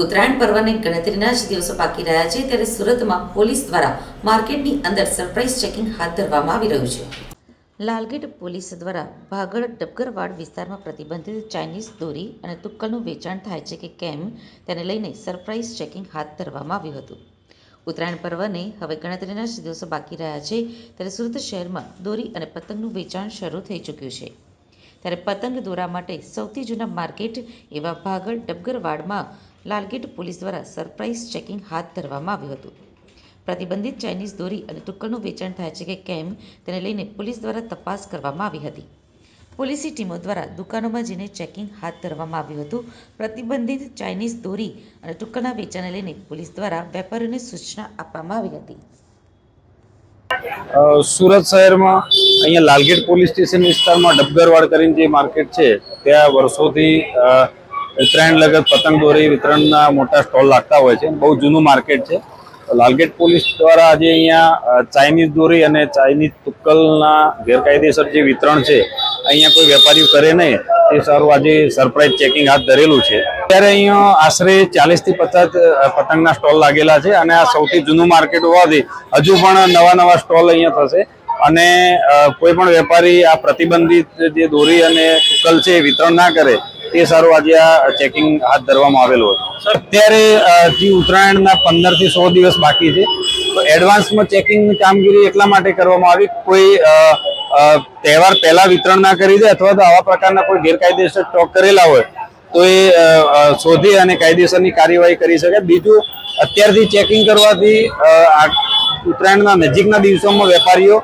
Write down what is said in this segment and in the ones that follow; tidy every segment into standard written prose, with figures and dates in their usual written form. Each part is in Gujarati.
ઉત્તરાયણ પર્વને ગણતરીના જ દિવસો બાકી રહ્યા છે ત્યારે સુરતમાં પોલીસ દ્વારા માર્કેટની અંદર સરપ્રાઇઝ ચેકિંગ હાથ ધરવામાં આવી રહ્યું છે। લાલગેટ પોલીસ દ્વારા ભાગળ ડબગરવાડ વિસ્તારમાં પ્રતિબંધિત ચાઇનીઝ દોરી અને તુક્કલનું વેચાણ થાય છે કે કેમ તેને લઈને સરપ્રાઇઝ ચેકિંગ હાથ ધરવામાં આવ્યું હતું। ઉત્તરાયણ પર્વને હવે ગણતરીના જ દિવસો બાકી રહ્યા છે ત્યારે સુરત શહેરમાં દોરી અને પતંગનું વેચાણ શરૂ થઈ ચૂક્યું છે। ત્યારે પતંગ દોરા માટે સૌથી જૂના માર્કેટ એવા ભાગળ ડબગરવાડમાં લાલગેટ પોલીસ દ્વારા સરપ્રાઇઝ ચેકિંગ હાથ ધરવામાં આવ્યું હતું। પ્રતિબંધિત ચાઇનીઝ દોરી અને તુક્કલનું વેચાણ થાય છે કે કેમ તેને લઈને પોલીસ દ્વારા તપાસ કરવામાં આવી હતી। પોલીસની ટીમો દ્વારા દુકાનોમાં જઈને ચેકિંગ હાથ ધરવામાં આવ્યું હતું। પ્રતિબંધિત ચાઇનીઝ દોરી અને તુક્કલના વેચાણને લઈને પોલીસ દ્વારા વેપારીઓને સૂચના આપવામાં આવી હતી। સુરત શહેરમાં અહીંયા લાલગેટ પોલીસ સ્ટેશન વિસ્તારમાં ડબગરવાડ કરીને જે માર્કેટ છે ત્યાં વર્ષોથી ઉત્તરાયણ લગત પતંગ દોરી વિતરણના મોટા સ્ટોલ લાગતા હોય છે। બહુ જૂનું માર્કેટ છે। લાલગેટ પોલીસ દ્વારા આજે અહીંયા ચાઇનીઝ દોરી અને ચાઇનીઝ તુક્કલના ગેરકાયદેસર જે વિતરણ છે અહીંયા કોઈ વેપારીઓ કરે નહીં તે સારું આજે સરપ્રાઇઝ ચેકિંગ હાથ ધરેલું છે। ત્યારે અહીંયા આશરે 40 થી 50 પતંગના સ્ટોલ લાગેલા છે અને આ સૌથી જૂનું માર્કેટ હોવાથી હજુ પણ નવા સ્ટોલ અહીંયા થશે અને કોઈ પણ વેપારી આ પ્રતિબંધિત જે દોરી અને તુક્કલ છે વિતરણ ના કરે તે સારું આજે આ ચેકિંગ હાથ ધરવામાં આવેલું હતું। અત્યારે જે ઉત્તરાયણના 15 થી 100 દિવસ બાકી છે તો એડવાન્સમાં ચેકિંગની કામગીરી એટલા માટે કરવામાં આવી કોઈ તહેવાર પહેલા વિતરણ ના કરી દે અથવા તો આવા પ્રકારના કોઈ ગેરકાયદેસર સ્ટોક કરેલા હોય તો એ શોધી અને કાયદેસરની કાર્યવાહી કરી શકે। બીજું અત્યારથી ચેકિંગ કરવાથી ઉત્તરાયણના નજીકના દિવસોમાં વેપારીઓ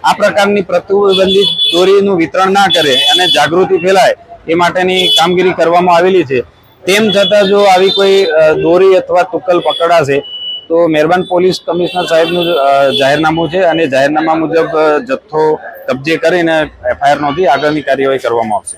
આ પ્રકારની પ્રતિબંધિત દોરીનું વિતરણ ના કરે અને જાગૃતિ ફેલાય એ માટેની કામગીરી કરવામાં આવેલી છે। તેમ છતાં જો આવી કોઈ દોરી અથવા તુક્કલ પકડાશે તો મહેરબાન પોલીસ કમિશનર સાહેબનું જાહેરનામું છે અને જાહેરનામા મુજબ જથ્થો કબજે કરીને FIR નોંધી આગળની કાર્યવાહી કરવામાં આવશે।